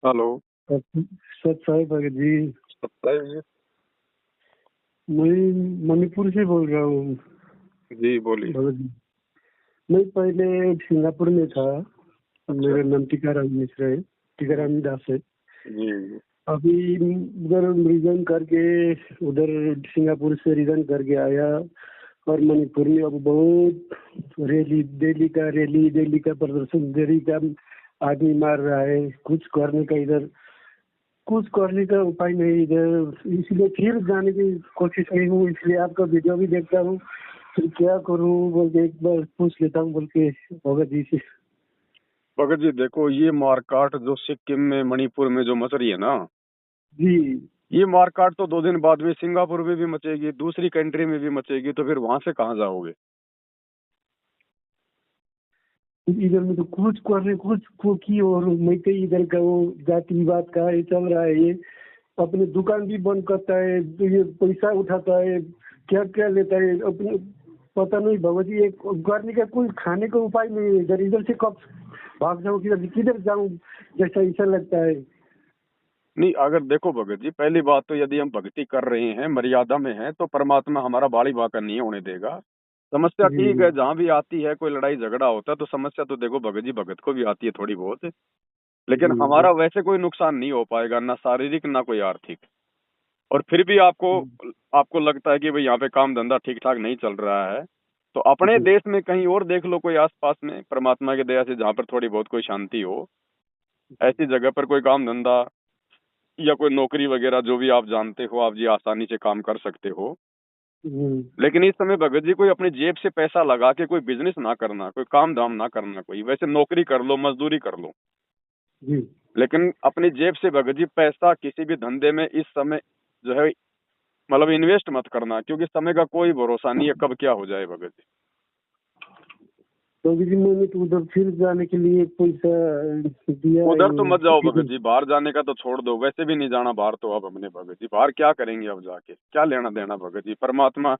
Hello. सत साहिब भगत जी। बताइए। मैं मणिपुर से बोल रहा हूँ जी बोलिए। भगत जी। मैं पहले सिंगापुर में था। अच्छा। मेरा नाम टीकाराम मिश्रा है, हम्म, टीकाराम दास है। जी जी। अभी उधर रिजाइन करके, उधर सिंगापुर से रिजाइन करके आया। और मणिपुर में अब बहुत दिल्ली का प्रदर्शन, दिल्ली का आदमी मार रहा है। कुछ करने का उपाय नहीं इधर, इसलिए फिर जाने की कोशिश नहीं हूँ। इसलिए आपका वीडियो भी देखता हूँ, फिर क्या करूँ बोल के एक बार पूछ लेता हूँ बोल के भगत जी से। भगत जी देखो, ये मारकाट जो सिक्किम में मणिपुर में जो मच रही है ना, जी। ये मारकाट तो 2 दिन बाद में सिंगापुर में भी मचेगी, दूसरी कंट्री में भी मचेगी, तो फिर वहां से कहाँ जाओगे? इधर में तो कुछ करने की, और मैं तो इधर का वो जाति विवाद का ये चल रहा है। ये अपने दुकान भी बंद करता है, तो ये पैसा उठाता है, क्या क्या लेता है अपने, पता नहीं भगवत जी। एक करने का कोई खाने का उपाय नहीं है इधर। इधर से कब भाग जाऊँ, किधर किधर जाऊँ, जैसा ऐसा लगता है। नहीं, अगर देखो भगत जी, पहली बात तो यदि हम भक्ति कर रहे हैं, मर्यादा में है, तो परमात्मा हमारा बाड़ी बाका नहीं होने देगा। समस्या जी ठीक जी। है, जहाँ भी आती है, कोई लड़ाई झगड़ा होता है तो समस्या तो देखो भगत जी, भगत को भी आती है थोड़ी बहुत। लेकिन जी हमारा वैसे कोई नुकसान नहीं हो पाएगा, ना शारीरिक ना कोई आर्थिक। और फिर भी आपको आपको लगता है कि भाई यहाँ पे काम धंधा ठीक ठाक नहीं चल रहा है, तो अपने जी देश में कहीं और देख लो, कोई आसपास में परमात्मा की दया से जहाँ पर थोड़ी बहुत कोई शांति हो, ऐसी जगह पर कोई काम धंधा या कोई नौकरी वगैरह जो भी आप जानते हो, आप जी आसानी से काम कर सकते हो। लेकिन इस समय भगत जी, कोई अपनी जेब से पैसा लगा के कोई बिजनेस ना करना, कोई काम धाम ना करना, कोई वैसे नौकरी कर लो, मजदूरी कर लो, जी। लेकिन अपनी जेब से भगत जी पैसा किसी भी धंधे में इस समय जो है, मतलब इन्वेस्ट मत करना, क्योंकि समय का कोई भरोसा नहीं है, कब क्या हो जाए भगत जी। तो भी मैंने तो उधर फिर जाने के लिए पैसा दिया उधर तो मत जाओ है। भगत जी, बाहर जाने का तो छोड़ दो, वैसे भी नहीं जाना बाहर तो। अब हमने भगत जी बाहर क्या करेंगे, अब जाके क्या लेना देना भगत जी, परमात्मा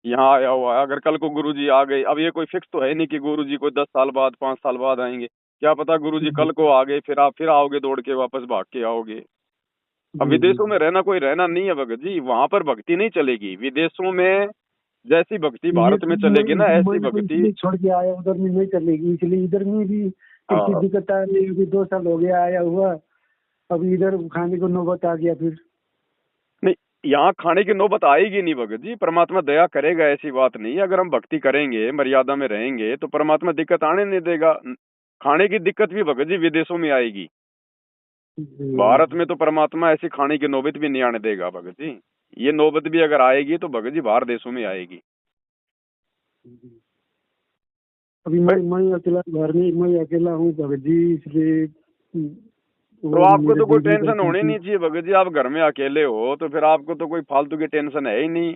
यहाँ आया हुआ है। अगर कल को गुरु जी आ गए, अब ये कोई फिक्स तो है नहीं कि गुरु जी कोई 10 साल बाद 5 साल बाद आएंगे, क्या पता गुरु जी कल को आ गए, फिर आप फिर आओगे दौड़ के, वापस भाग के आओगे। अब जी जी। विदेशों में रहना कोई रहना नहीं है भगत जी, वहां पर भक्ति नहीं चलेगी। विदेशों में जैसी भक्ति ये भारत में चलेगी ना, ऐसी मैं तो भक्ति। इसलिए छोड़ के आया, उधर में नहीं चलेगी, इसलिए इधर में भी ऐसी हाँ। दिक्कत आ रही है। अभी 2 साल हो गया आया हुआ, अभी इधर खाने को नौबत आ गया फिर। नहीं, यहाँ खाने की नौबत आएगी नहीं भगत जी, परमात्मा दया करेगा, ऐसी बात नहीं है। अगर हम भक्ति करेंगे, मर्यादा में रहेंगे, तो परमात्मा दिक्कत आने नहीं देगा। खाने की दिक्कत भी भगत जी विदेशों में आएगी, भारत में तो परमात्मा ऐसी खाने की नौबत भी नहीं आने देगा भगत जी। ये नौबत भी अगर आएगी तो भगत जी बाहर देशों में आएगी। अभी भाई, मैं अकेला घर में, मैं अकेला हूँ भगत जी, इसलिए तो वो आपको मेरे तो कोई बीवी टेंशन बच्चे होनी की। नहीं चाहिए भगत जी, आप घर में अकेले हो तो फिर आपको तो कोई फालतू की टेंशन है ही नहीं।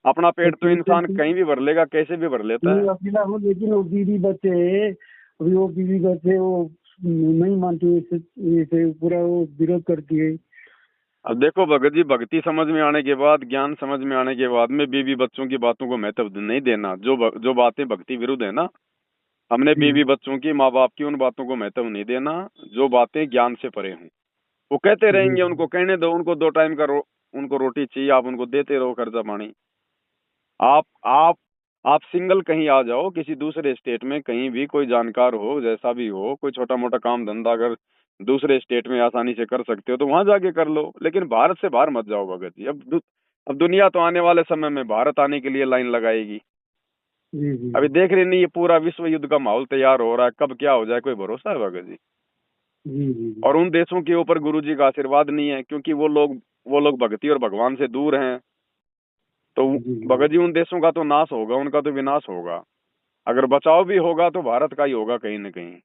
अपना तो पेट तो टेंशन इंसान कहीं भी भर लेगा, कैसे भी भर लेता मैं है। अकेला हूँ, लेकिन वो बीवी बच्चे है। अभी वो बीवी बच्चे वो नहीं मानती, ऐसे पूरा वो विरोध करती है। अब देखो भगत जी, भक्ति समझ में आने के बाद, ज्ञान समझ में आने के बाद में बीवी बच्चों की बातों को महत्व नहीं देना। जो बातें भक्ति विरुद्ध है ना, हमने बीवी बच्चों की, माँ बाप की उन बातों को महत्व नहीं देना जो बातें ज्ञान से परे हों। वो कहते जी रहेंगे, उनको कहने दो, उनको 2 टाइम का उनको रोटी चाहिए, आप उनको देते रहो खर्चा पानी। आप आप आप सिंगल कहीं आ जाओ, किसी दूसरे स्टेट में कहीं भी कोई जानकार हो, जैसा भी हो, कोई छोटा मोटा काम धंधा अगर दूसरे स्टेट में आसानी से कर सकते हो तो वहां जाके कर लो, लेकिन भारत से बाहर मत जाओ भगत जी। अब दुनिया तो आने वाले समय में भारत आने के लिए लाइन लगाएगी। जी जी। अभी देख रहे नहीं, ये पूरा विश्व युद्ध का माहौल तैयार हो रहा है, कब क्या हो जाए कोई भरोसा है भगत जी। जी जी। और उन देशों के ऊपर गुरु जी का आशीर्वाद नहीं है, क्योंकि वो लोग भक्ति और भगवान से दूर हैं। तो जी भगत जी, उन देशों का तो नाश होगा, उनका तो विनाश होगा। अगर बचाव भी होगा तो भारत का ही होगा कहीं न कहीं।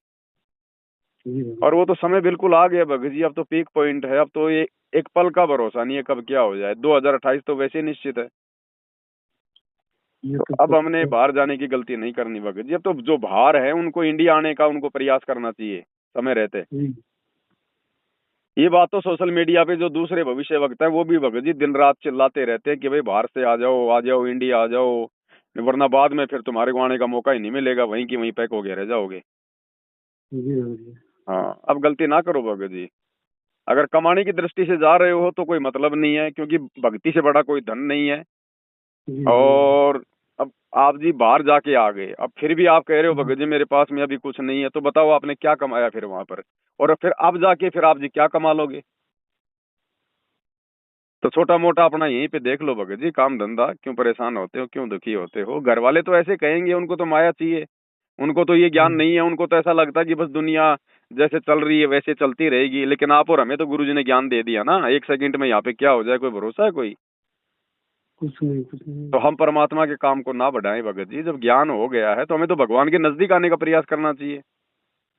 जी। और वो तो समय बिल्कुल आ गया भगत जी, अब तो पीक पॉइंट है, अब तो ये एक पल का भरोसा नहीं है कब क्या हो जाए। 2028 तो वैसे ही निश्चित है। ये तो तो अब हमने पक्का। बाहर जाने की गलती नहीं करनी भगत जी। अब तो जो बाहर है उनको इंडिया आने का उनको प्रयास करना चाहिए समय रहते। जी ये बात तो सोशल मीडिया पे जो दूसरे भविष्य वक्ता है वो भी भगत जी दिन रात चिल्लाते रहते हैं कि भाई बाहर से आ जाओ, इंडिया आ जाओ, वरना बाद में फिर तुम्हारे को आने का मौका ही नहीं मिलेगा, वहीं की वहीं पैक हो गए रह जाओगे। जी। हाँ, अब गलती ना करो भगत जी। अगर कमाने की दृष्टि से जा रहे हो तो कोई मतलब नहीं है, क्योंकि भक्ति से बड़ा कोई धन नहीं है। जी और अब आप जी बाहर जाके आ गए, अब फिर भी आप कह रहे हो भगत जी मेरे पास में अभी कुछ नहीं है, तो बताओ आपने क्या कमाया फिर वहां पर, और फिर अब जाके फिर आप जी क्या कमा लोगे? तो छोटा मोटा अपना यहीं पे देख लो भगत जी, काम धंधा। क्यों परेशान होते हो, क्यों दुखी होते हो? घर वाले तो ऐसे कहेंगे, उनको तो माया चाहिए, उनको तो ये ज्ञान नहीं है। उनको तो ऐसा लगता है कि बस दुनिया जैसे चल रही है वैसे चलती रहेगी। लेकिन आप और हमें तो गुरुजी ने ज्ञान दे दिया ना, एक सेकंड में यहाँ पे क्या हो जाए कोई भरोसा है कोई? कुछ नहीं, कुछ नहीं। तो हम परमात्मा के काम को ना बढ़ाएं भगत जी। जब ज्ञान हो गया है तो हमें तो भगवान के नजदीक आने का प्रयास करना चाहिए।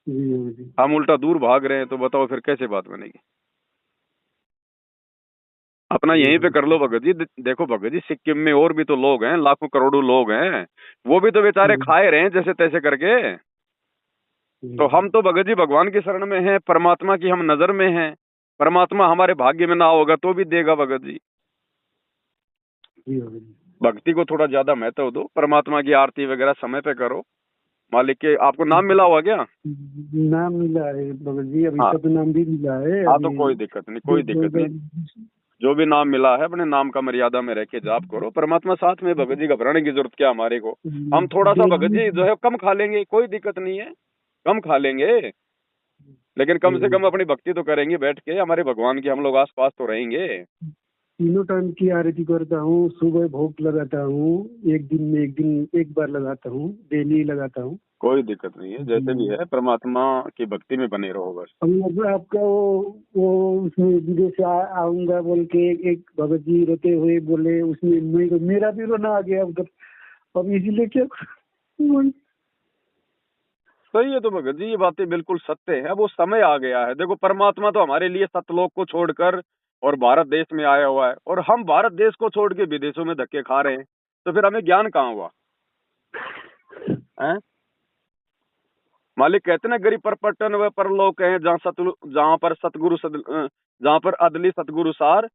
जी। हम उल्टा दूर भाग रहे हैं, तो बताओ फिर कैसे बात बनेगी? अपना जी यहीं पे कर लो भगत जी। देखो भगत जी, सिक्किम में और भी तो लोग हैं, लाखों करोड़ों लोग हैं, वो भी तो बेचारे खाए रहे हैं जैसे तैसे करके। तो हम तो भगत जी भगवान की शरण में हैं, परमात्मा की हम नजर में हैं। परमात्मा हमारे भाग्य में ना होगा तो भी देगा भगत जी। जी। भक्ति को थोड़ा ज्यादा महत्व दो, परमात्मा की आरती वगैरह समय पे करो। मालिक के आपको नाम मिला हुआ क्या? नाम मिला है भगत जी, अभी हाँ तक नाम भी मिला है हाँ, तो अभी। कोई दिक्कत नहीं, जो कोई दिक्कत नहीं। जो भी नाम मिला है अपने नाम का मर्यादा में रह के जाप करो, परमात्मा साथ में। भगत जी घबराने की जरूरत क्या हमारे को? हम थोड़ा सा भगत जी जो है कम खा लेंगे, कोई दिक्कत नहीं है, कम खा लेंगे, लेकिन कम से कम अपनी भक्ति तो करेंगे बैठ के, हमारे भगवान के हम लोग आस पास तो रहेंगे। तीनों टाइम की आरती करता हूँ, सुबह भोग लगाता हूँ, एक दिन में एक बार लगाता हूँ, डेली लगाता हूँ। कोई दिक्कत नहीं है, जैसे भी है परमात्मा की भक्ति में बने रहो बस। अब आपका वो उसमें विदेश से आऊंगा बोल के एक भगत जी रोते हुए बोले, उसमें मेरा भी रोना आ गया उधर। अब इसीलिए क्या करूं? सही है तो भगत जी, ये बातें बिल्कुल सत्य है। वो समय आ गया है। देखो परमात्मा तो हमारे लिए सतलोक को छोड़कर और भारत देश में आया हुआ है, और हम भारत देश को छोड़ के विदेशों में धक्के खा रहे हैं। तो फिर हमें ज्ञान कहाँ हुआ है? मालिक कहते ना, गरीब पर पट्टन व परलोक है, जहाँ पर अदली सतगुरु सार,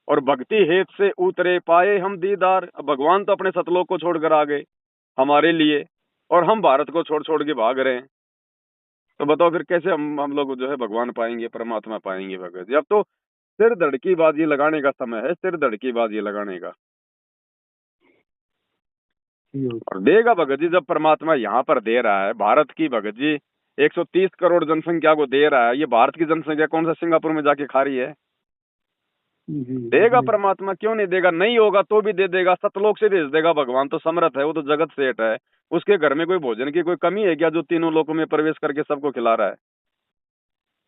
और भक्ति हेत से उतरे पाए हम दीदार। अब भगवान तो अपने सतलोक को छोड़कर आ गए हमारे लिए, और हम भारत को छोड़ छोड़ के भाग रहे हैं। तो बताओ फिर कैसे हम लोग जो है भगवान पाएंगे, परमात्मा पाएंगे भगत जी? अब तो सिर धड़ की बाजी लगाने का समय है, सिर धड़ की बाजी लगाने का। और देगा भगत जी, जब परमात्मा यहाँ पर दे रहा है भारत की भगत जी 130 करोड़ जनसंख्या को दे रहा है, ये भारत की जनसंख्या कौन सा सिंगापुर में जाके खा रही है? देगा परमात्मा, क्यों नहीं देगा? नहीं होगा तो भी दे देगा, सतलोक से भेज देगा। भगवान तो समर्थ है, वो तो जगत सेठ है। उसके घर में कोई भोजन की कोई कमी है क्या, जो तीनों लोकों में प्रवेश करके सबको खिला रहा है?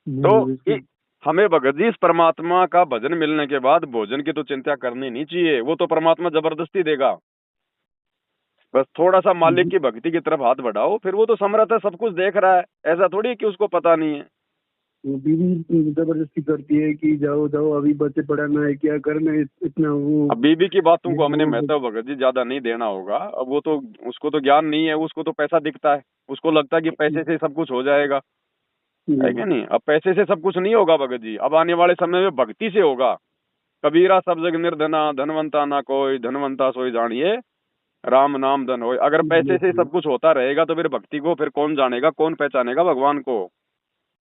तो हमें भगत जी इस परमात्मा का भजन मिलने के बाद भोजन की तो चिंता करनी नहीं चाहिए, वो तो परमात्मा जबरदस्ती देगा। बस थोड़ा सा मालिक की भक्ति की तरफ हाथ बढ़ाओ, फिर वो तो समर्थ है, सब कुछ देख रहा है। ऐसा थोड़ी है कि उसको पता नहीं है। बीवी जबरदस्ती करती है कि जाओ जाओ, अभी बच्चे पढ़ाना है, क्या करना है, इतना वो। अब बीबी की बातों को हमने महत्व भगत जी ज्यादा नहीं देना होगा। अब वो तो, उसको तो ज्ञान नहीं है, उसको तो पैसा दिखता है, उसको लगता है कि पैसे से सब कुछ हो जाएगा, है क्या नहीं? अब पैसे से सब कुछ नहीं होगा भगत जी, अब आने वाले समय में भक्ति से होगा। कबीरा सब जग निर्धना, धनवंता ना कोई, धनवंता सोई जानिए, राम नाम धन होय। अगर पैसे से सब कुछ होता रहेगा तो फिर भक्ति को फिर कौन जानेगा, कौन पहचानेगा भगवान को?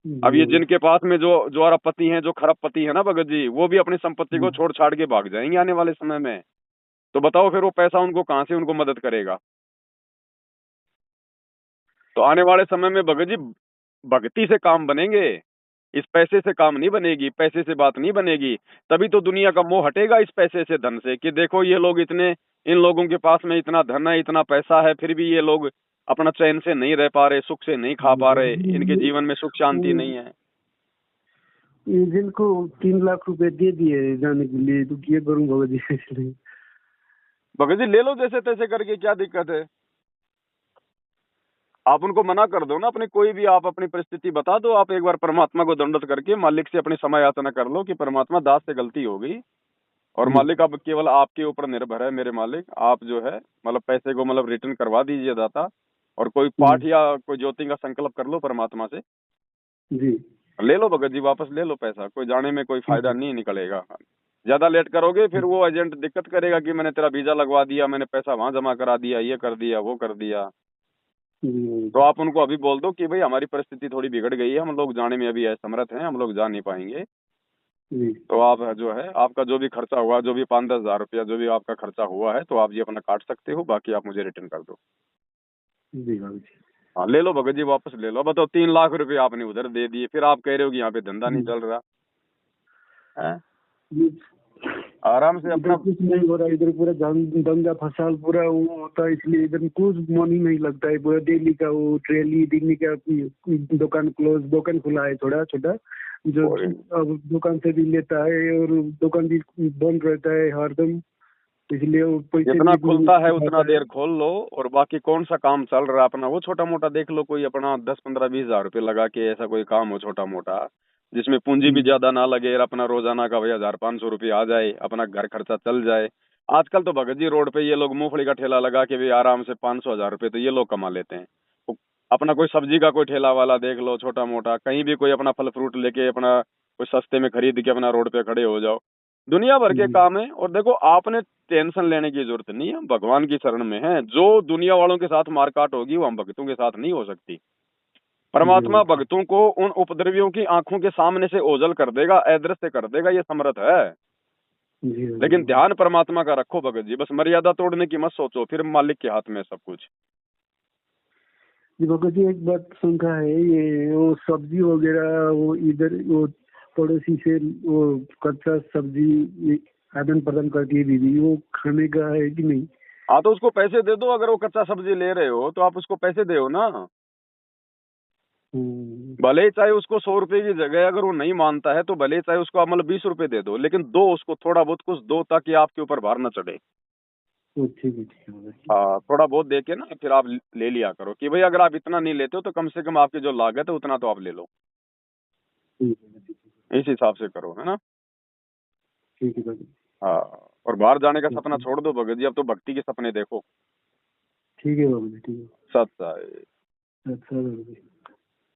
अब ये जिनके पास में जो जो अरबपति हैं, जो खरबपति है ना भगत जी, वो भी अपनी संपत्ति को छोड़ छाड़ के भाग जाएंगे आने वाले समय में। तो बताओ फिर वो पैसा उनको कहाँ से उनको मदद करेगा? तो आने वाले समय में भगत जी भक्ति से काम बनेंगे, इस पैसे से काम नहीं बनेगी, पैसे से बात नहीं बनेगी। तभी तो दुनिया का मोह हटेगा इस पैसे से, धन से, कि देखो ये लोग इतने, इन लोगों के पास में इतना धन है, इतना पैसा है, फिर भी ये लोग अपना चैन से नहीं रह पा रहे, सुख से नहीं खा पा रहे, इनके जीवन में सुख शांति नहीं है। जिनको 3 लाख रुपए दे दिए जाने के लिए, तो क्या करूँ भगत जी इसलिए? भगत जी ले लो जैसे तैसे करके, क्या दिक्कत है? आप उनको मना कर दो ना, अपनी कोई भी आप अपनी परिस्थिति बता दो। आप एक बार परमात्मा को दंडवत करके मालिक से अपनी समय याचना कर लो कि परमात्मा दास से गलती हो गई, और मालिक अब केवल आपके ऊपर निर्भर है। मेरे मालिक आप जो है मतलब पैसे को मतलब रिटर्न करवा दीजिए दाता, और कोई पाठ या कोई ज्योति का संकल्प कर लो परमात्मा से, जी। ले लो भगत जी, वापस ले लो पैसा, कोई जाने में कोई फायदा नहीं निकलेगा। ज्यादा लेट करोगे फिर वो एजेंट दिक्कत करेगा कि मैंने तेरा वीजा लगवा दिया, मैंने पैसा वहां जमा करा दिया, ये कर दिया, वो कर दिया। तो आप उनको अभी बोल दो कि भाई हमारी परिस्थिति थोड़ी बिगड़ गई है, हम लोग जाने में अभी असमर्थ हैं, हम लोग जा नहीं पाएंगे। जी तो आप जो है आपका जो भी खर्चा हुआ, जो भी 5-10 हजार रुपया जो भी आपका खर्चा हुआ है, तो आप ये अपना काट सकते हो, बाकी आप मुझे रिटर्न कर दो। जी बाबू जी। हाँ ले लो भगत जी, वापस ले लो। बताओ 3 लाख रुपए आपने उधर दे दिए, फिर आप कह रहे हो कि यहाँ पे धंधा नहीं चल रहा है। जी, आराम से इधर अपना। कुछ नहीं हो रहा, इधर पूरा दंगा फसाद पूरा वो होता है, इसलिए इधर कुछ मन ही नहीं लगता है। पूरा डेली का वो डेली दिन का दुकान खुला है थोड़ा छोटा, जो कोई अब दुकान से भी लेता है और दुकान भी बंद रहता है हरदम, इसलिए वो पैसे जितना भी खुलता है उतना खाता है। देर खोल लो, और बाकी कौन सा काम चल रहा है अपना वो छोटा मोटा देख लो। कोई अपना 10-15-20 हजार रुपये लगा के ऐसा कोई काम हो छोटा मोटा, जिसमें पूंजी भी ज्यादा ना लगे, और अपना रोजाना का भाई 1,000-500 रुपये आ जाए, अपना घर खर्चा चल जाए। आजकल तो भगत जी रोड पे ये लोग मूंगफली का ठेला लगा के भी आराम से 500-1,000 रुपये तो ये लोग कमा लेते हैं। तो अपना कोई सब्जी का कोई ठेला वाला देख लो छोटा मोटा, कहीं भी कोई अपना फल फ्रूट लेके अपना कोई सस्ते में खरीद के अपना रोड पे खड़े हो जाओ। दुनिया भर के काम है। और देखो आपने टेंशन लेने की जरूरत नहीं है, हम भगवान की शरण में हैं। जो दुनिया वालों के साथ मारकाट होगी वो हम भक्तों के साथ नहीं हो सकती। परमात्मा भक्तों को उन उपद्रवियों की आंखों के सामने से ओझल कर देगा, अदृश्य कर देगा, ये समर्थ है। जी लेकिन ध्यान परमात्मा का रखो भगत जी, बस मर्यादा तोड़ने की मत सोचो, फिर मालिक के हाथ में है सब कुछ। जी भगत जी, एक बात शंका है, ये वो सब्जी वगैरह वो इधर वो पड़ोसी से वो कच्चा सब्जी ये आदान प्रदान करती है दीदी, वो खाने का है कि नहीं? हाँ तो उसको पैसे दे दो। अगर वो कच्चा सब्जी ले रहे हो तो आप उसको पैसे दो ना। हम्म, भले ही चाहे उसको 100 रुपए की जगह अगर वो नहीं मानता है तो भले ही चाहे उसको आप मतलब 20 रुपए दे दो, लेकिन दो उसको, थोड़ा बहुत कुछ दो, ताकि आपके ऊपर भार न चढ़े। तो ठीक है भगत जी। हाँ थोड़ा बहुत दे के ना फिर आप ले लिया करो, कि भाई अगर आप इतना नहीं लेते हो तो कम से कम आपकी जो लागत है उतना तो आप ले लो। ठीक है भगत जी। इस हिसाब से करो, है ना। ठीक है भगत जी। हाँ। और बाहर जाने का ठीक सपना है। छोड़ दो भगत जी, अब तो भक्ति के सपने देखो। ठीक है भगत जी, ठीक है। सच है। अच्छा भगत जी।